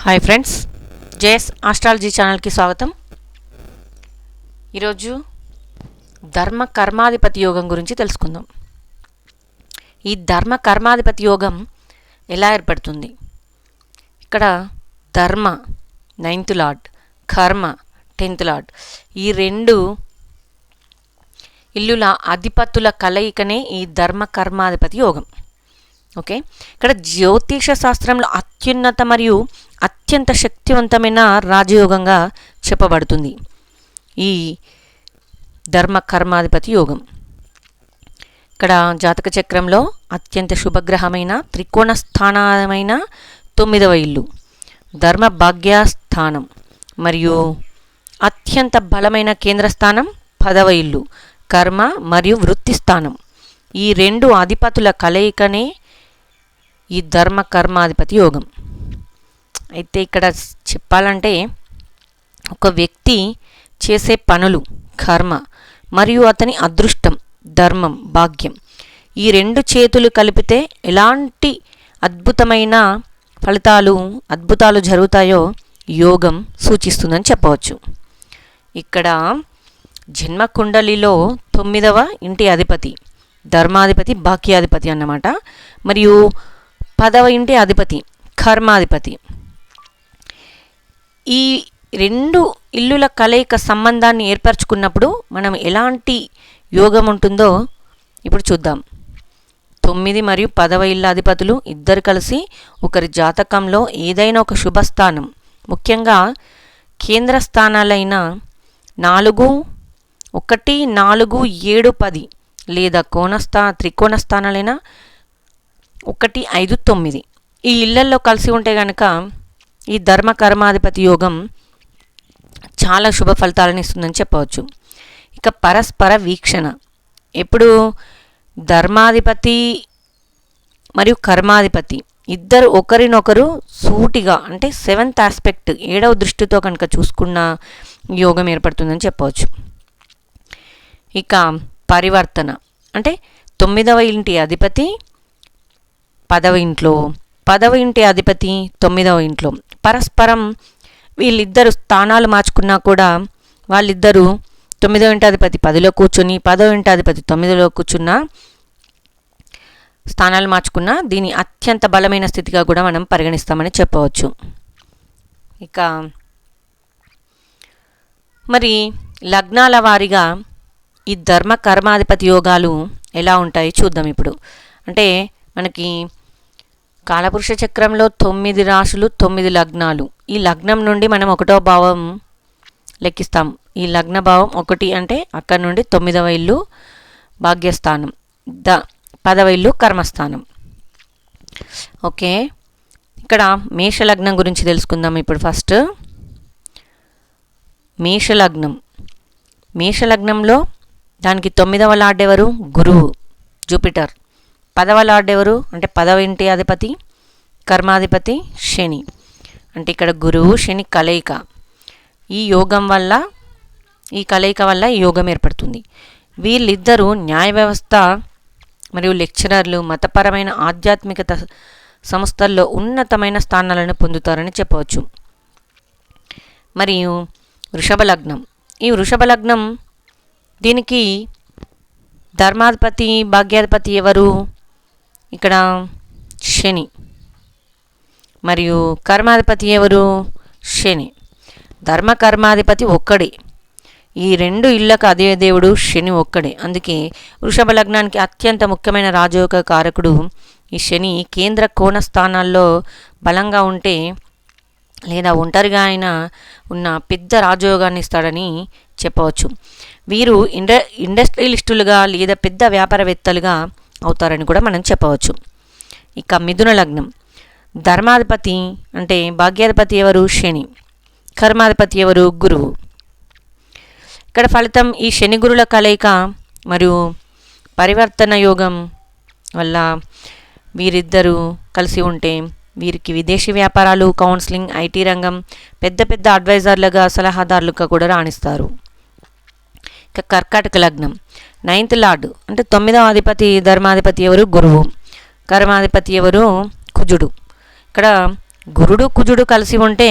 Hi friends, JS astrology ఛానల్కి స్వాగతం. ఈరోజు ధర్మ కర్మాధిపతి యోగం గురించి తెలుసుకుందాం. ఈ ధర్మ కర్మాధిపతి యోగం ఎలా ఏర్పడుతుంది? ఇక్కడ ధర్మ 9th లార్డ్, కర్మ 10th లార్డ్, ఈ రెండు ఇల్లుల అధిపతుల కలయికనే ఈ ధర్మ కర్మాధిపతి యోగం. ఓకే, ఇక్కడ జ్యోతిష శాస్త్రంలో అత్యున్నత మరియు అత్యంత శక్తివంతమైన రాజయోగంగా చెప్పబడుతుంది ఈ ధర్మ కర్మాధిపతి యోగం. ఇక్కడ జాతక చక్రంలో అత్యంత శుభగ్రహమైన త్రికోణ స్థానమైన 9వ ఇల్లు, ధర్మ భాగ్యస్థానం మరియు అత్యంత బలమైన కేంద్రస్థానం 10వ ఇల్లు, కర్మ మరియు వృత్తి స్థానం. ఈ రెండు అధిపతుల కలయికనే ఈ ధర్మ కర్మాధిపతి యోగం. అయితే ఇక్కడ చెప్పాలంటే ఒక వ్యక్తి చేసే పనులు కర్మ మరియు అతని అదృష్టం ధర్మం భాగ్యం, ఈ రెండు చేతులు కలిపితే ఎలాంటి అద్భుతాలు జరుగుతాయో యోగం సూచిస్తుందని చెప్పవచ్చు. ఇక్కడ జన్మకుండలిలో 9వ ఇంటి అధిపతి ధర్మాధిపతి భాగ్యాధిపతి అన్నమాట, మరియు 10వ ఇంటి అధిపతి కర్మాధిపతి. ఈ రెండు ఇల్లుల కలయిక సంబంధాన్ని ఏర్పరచుకున్నప్పుడు మనం ఎలాంటి యోగం ఉంటుందో ఇప్పుడు చూద్దాం. 9 మరియు 10వ ఇళ్ళ అధిపతులు ఇద్దరు కలిసి ఒకరి జాతకంలో ఏదైనా ఒక శుభస్థానం, ముఖ్యంగా కేంద్ర స్థానాలైన 4, 1, 4, 7, 10 లేదా త్రికోణ స్థానాలైన 1, 5, 9 ఈ ఇళ్లల్లో కలిసి ఉంటే కనుక ఈ ధర్మ కర్మాధిపతి యోగం చాలా శుభ ఫలితాలను ఇస్తుందని చెప్పవచ్చు. ఇక పరస్పర వీక్షణ, ఎప్పుడు ధర్మాధిపతి మరియు కర్మాధిపతి ఇద్దరు ఒకరినొకరు సూటిగా అంటే 7th ఆస్పెక్ట్ 7వ దృష్టితో కనుక చూసుకున్న యోగం ఏర్పడుతుందని చెప్పవచ్చు. ఇక పరివర్తన అంటే 9వ ఇంటి అధిపతి 10వ ఇంట్లో, 10వ ఇంటి అధిపతి 9వ ఇంట్లో పరస్పరం వీళ్ళిద్దరు స్థానాలు మార్చుకున్నా కూడా వాళ్ళిద్దరూ 9వ ఇంటి అధిపతి 10లో కూర్చొని 10వ ఇంటి అధిపతి 9లో కూర్చున్న స్థానాలు మార్చుకున్న దీని అత్యంత బలమైన స్థితిగా కూడా మనం పరిగణిస్తామని చెప్పవచ్చు. ఇక మరి లగ్నాల వారీగా ఈ ధర్మ కర్మాధిపతి యోగాలు ఎలా ఉంటాయి చూద్దాం ఇప్పుడు. అంటే మనకి కాలపురుష చక్రంలో 9 రాశులు 9 లగ్నాలు. ఈ లగ్నం నుండి మనం 1వ భావం లెక్కిస్తాం. ఈ లగ్న భావం 1 అంటే అక్కడ నుండి 9వ ఇల్లు భాగ్యస్థానం, 10వ ఇల్లు కర్మస్థానం. ఓకే, ఇక్కడ మేషలగ్నం గురించి తెలుసుకుందాం ఇప్పుడు. ఫస్ట్ మేషలగ్నంలో దానికి 9వ లార్డ్ ఎవరు? గురువు, జూపిటర్. 10వ లార్డ్ ఎవరు అంటే 10వ ఇంటి అధిపతి కర్మాధిపతి శని. అంటే ఇక్కడ గురువు శని కలయిక, ఈ కలయిక వల్ల ఈ యోగం ఏర్పడుతుంది. వీళ్ళిద్దరూ న్యాయ వ్యవస్థ మరియు లెక్చరర్లు, మతపరమైన ఆధ్యాత్మికత సంస్థల్లో ఉన్నతమైన స్థానాలను పొందుతారని చెప్పవచ్చు. మరియు వృషభ లగ్నం, ఈ వృషభ లగ్నం దీనికి ధర్మాధిపతి భాగ్యాధిపతి ఎవరు? ఇక్కడ శని. మరియు కర్మాధిపతి ఎవరు? శని. ధర్మ కర్మాధిపతి ఒక్కడే, ఈ రెండు ఇళ్ళకు అదే దేవుడు శని ఒక్కడే. అందుకే వృషభ లగ్నానికి అత్యంత ముఖ్యమైన రాజయోగ కారకుడు ఈ శని. కేంద్ర కోణ స్థానాల్లో బలంగా ఉంటే లేదా ఒంటరిగా అయినా ఉన్న పెద్ద రాజయోగాన్ని ఇస్తాడని చెప్పవచ్చు. వీరు ఇండస్ట్రియలిస్టులుగా లేదా పెద్ద వ్యాపారవేత్తలుగా అవుతారని కూడా మనం చెప్పవచ్చు. ఇక మిథున లగ్నం, ధర్మాధిపతి అంటే భాగ్యాధిపతి ఎవరు? శని. కర్మాధిపతి ఎవరు? గురువు. ఇక్కడ ఫలితం ఈ శని గురుల కలయిక మరియు పరివర్తన యోగం వల్ల వీరిద్దరూ కలిసి ఉంటే వీరికి విదేశీ వ్యాపారాలు, కౌన్సిలింగ్, ఐటీ రంగం, పెద్ద పెద్ద అడ్వైజర్లుగా సలహాదారులుగా కూడా రాణిస్తారు. ఇక కర్కాటక లగ్నం, 9th లార్డ్ అంటే 9వ అధిపతి ధర్మాధిపతి ఎవరు? గురువు. కర్మాధిపతి ఎవరు? కుజుడు. ఇక్కడ గురుడు కుజుడు కలిసి ఉంటే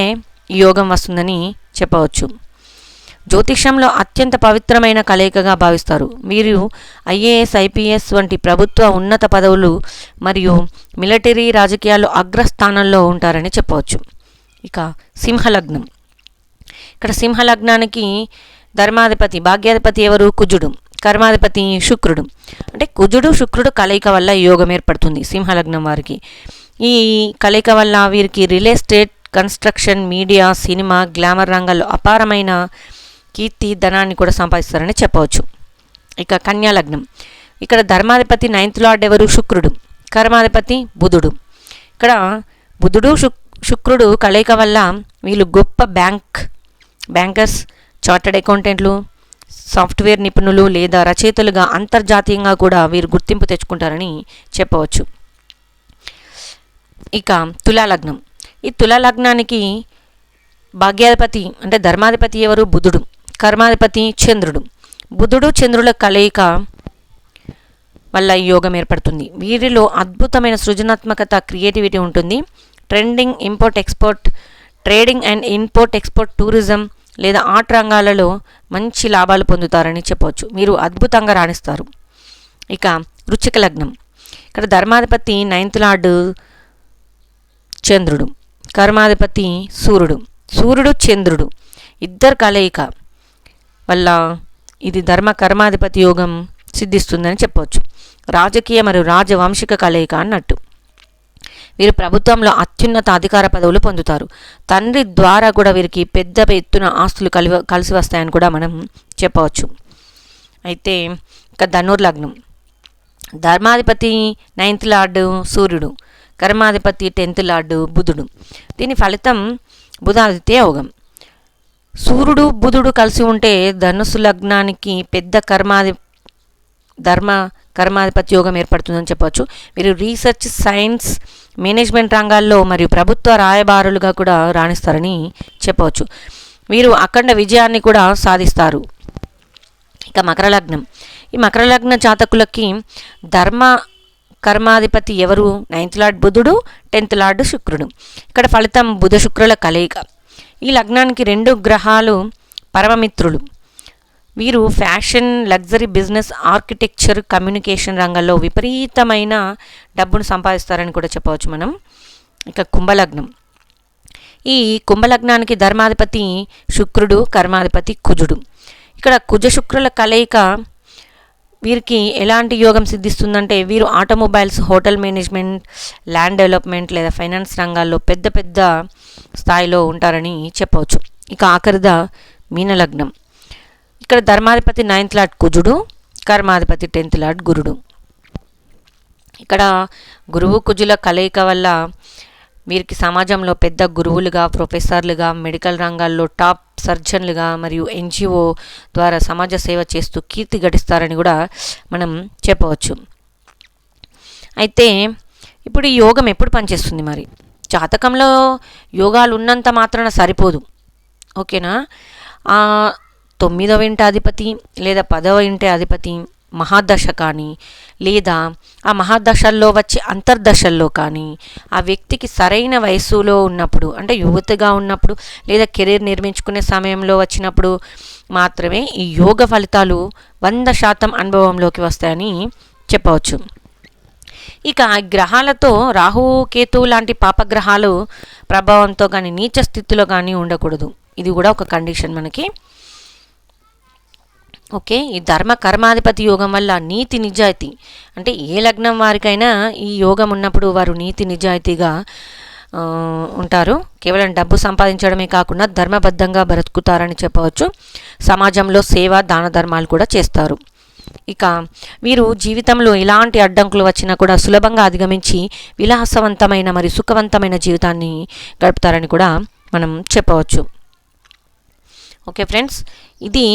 ఈ యోగం వస్తుందని చెప్పవచ్చు. జ్యోతిష్యంలో అత్యంత పవిత్రమైన కలయికగా భావిస్తారు. వీరు ఐఏఎస్, ఐపీఎస్ వంటి ప్రభుత్వ ఉన్నత పదవులు మరియు మిలిటరీ, రాజకీయాల్లో అగ్రస్థానంలో ఉంటారని చెప్పవచ్చు. ఇక సింహలగ్నం. ఇక్కడ సింహలగ్నానికి ధర్మాధిపతి, భాగ్యాధిపతి ఎవరు? కుజుడు. కర్మాధిపతి శుక్రుడు. అంటే కుజుడు శుక్రుడు కలయిక వల్ల యోగం ఏర్పడుతుంది సింహలగ్నం వారికి. ఈ కలయిక వల్ల వీరికి real estate, construction, media, cinema, glamour రంగాల్లో అపారమైన కీర్తి, ధనాన్ని కూడా సంపాదిస్తారని చెప్పవచ్చు. ఇక కన్యా లగ్నం. ఇక్కడ ధర్మాధిపతి 9th లార్డ్ ఎవరు? శుక్రుడు. కర్మాధిపతి బుధుడు. ఇక్కడ బుధుడు శుక్రుడు కలయిక వల్ల వీళ్ళు గొప్ప బ్యాంకర్స్, చార్టర్డ్ అకౌంటెంట్లు, సాఫ్ట్వేర్ నిపుణులు లేదా రచయితలుగా అంతర్జాతీయంగా కూడా వీరు గుర్తింపు తెచ్చుకుంటారని చెప్పవచ్చు. ఇక తులాలగ్నం. ఈ తులాలగ్నానికి భాగ్యాధిపతి అంటే ధర్మాధిపతి ఎవరు? బుధుడు. కర్మాధిపతి చంద్రుడు. బుధుడు చంద్రుల కలయిక వల్ల ఈ యోగం ఏర్పడుతుంది. వీరిలో అద్భుతమైన సృజనాత్మకత, క్రియేటివిటీ ఉంటుంది. Trending, trading and import export, tourism లేదా ఆర్ట్ రంగాలలో మంచి లాభాలు పొందుతారని చెప్పవచ్చు. మీరు అద్భుతంగా రాణిస్తారు. ఇక వృశ్చిక లగ్నం. ఇక్కడ ధర్మాధిపతి 9th లార్డ్ చంద్రుడు. కర్మాధిపతి సూర్యుడు చంద్రుడు ఇద్దరు కలయిక వల్ల ఇది కర్మాధిపతి యోగం సిద్ధిస్తుందని చెప్పవచ్చు. రాజకీయ మరియు రాజవంశిక కలయిక అన్నట్టు. వీరు ప్రభుత్వంలో అత్యున్నత అధికార పదవులు పొందుతారు. తండ్రి ద్వారా కూడా వీరికి పెద్ద ఎత్తున ఆస్తులు కలిసి వస్తాయని కూడా మనం చెప్పవచ్చు. అయితే ఇక ధనుర్లగ్నం. ధర్మాధిపతి 9th లార్డ్ సూర్యుడు. కర్మాధిపతి 10th లార్డ్ బుధుడు. దీని ఫలితం బుధాదిత్య యోగం. సూర్యుడు బుధుడు కలిసి ఉంటే ధనుసు లగ్నానికి పెద్ద కర్మాధిపతి యోగం ఏర్పడుతుందని చెప్పవచ్చు. వీరు రీసెర్చ్, సైన్స్, మేనేజ్మెంట్ రంగాల్లో మరియు ప్రభుత్వ రాయబారులుగా కూడా రాణిస్తారని చెప్పవచ్చు. వీరు అఖండ విజయాన్ని కూడా సాధిస్తారు. ఇక మకర లగ్నం. ఈ మకర లగ్న జాతకులకి కర్మాధిపతి ఎవరు? 9th లార్డ్ బుధుడు, 10th లార్డ్ శుక్రుడు. ఇక్కడ ఫలితం బుధ శుక్రుల కలయిక. ఈ లగ్నానికి 2 గ్రహాలు పరమమిత్రులు. వీరు fashion, luxury, business, architecture, communication రంగాల్లో విపరీతమైన డబ్బును సంపాదిస్తారని కూడా చెప్పవచ్చు మనం. ఇక కుంభలగ్నం. ఈ కుంభలగ్నానికి ధర్మాధిపతి శుక్రుడు, కర్మాధిపతి కుజుడు. ఇక్కడ కుజ శుక్రుల కలయిక వీరికి ఎలాంటి యోగం సిద్ధిస్తుందంటే వీరు automobiles, hotel management, land development లేదా ఫైనాన్స్ రంగాల్లో పెద్ద స్థాయిలో ఉంటారని చెప్పవచ్చు. ఇక ఆఖరిద మీనలగ్నం. ఇక్కడ ధర్మాధిపతి 9th లార్డ్ కుజుడు, కర్మాధిపతి 10th లార్డ్ గురుడు. ఇక్కడ గురువు కుజుల కలయిక వల్ల వీరికి సమాజంలో పెద్ద గురువులుగా, ప్రొఫెసర్లుగా, మెడికల్ రంగాల్లో టాప్ సర్జన్లుగా మరియు ఎన్జిఓ ద్వారా సమాజ సేవ చేస్తూ కీర్తి గడిస్తారని కూడా మనం చెప్పవచ్చు. అయితే ఇప్పుడు ఈ యోగం ఎప్పుడు పనిచేస్తుంది? మరి జాతకంలో యోగాలు ఉన్నంత మాత్రాన సరిపోదు, ఓకేనా? 9వ ఇంటి అధిపతి లేదా 10వ ఇంటి అధిపతి మహాదశ కానీ లేదా ఆ మహాదశల్లో వచ్చే అంతర్దశల్లో కానీ ఆ వ్యక్తికి సరైన వయసులో ఉన్నప్పుడు అంటే యువతగా ఉన్నప్పుడు లేదా కెరీర్ నిర్మించుకునే సమయంలో వచ్చినప్పుడు మాత్రమే ఈ యోగ ఫలితాలు 100% అనుభవంలోకి వస్తాయని చెప్పవచ్చు. ఇక గ్రహాలతో రాహు, కేతు లాంటి పాపగ్రహాలు ప్రభావంతో కానీ నీచ స్థితిలో కానీ ఉండకూడదు. ఇది కూడా ఒక కండిషన్ మనకి. ఓకే, ఈ కర్మాధిపతి యోగం వల్ల నీతి నిజాయితీ అంటే ఏ లగ్నం వారికైనా ఈ యోగం ఉన్నప్పుడు వారు నీతి నిజాయితీగా ఉంటారు. కేవలం డబ్బు సంపాదించడమే కాకుండా ధర్మబద్ధంగా బ్రతుకుతారని చెప్పవచ్చు. సమాజంలో సేవ, దాన ధర్మాలు కూడా చేస్తారు. ఇక వీరు జీవితంలో ఎలాంటి అడ్డంకులు వచ్చినా కూడా సులభంగా అధిగమించి విలాసవంతమైన మరియు సుఖవంతమైన జీవితాన్ని గడుపుతారని కూడా మనం చెప్పవచ్చు. ఓకే ఫ్రెండ్స్, ఇది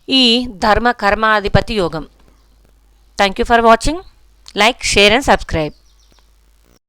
ఈ కర్మాధిపతి యోగం. Thank you for watching. Like, share and subscribe.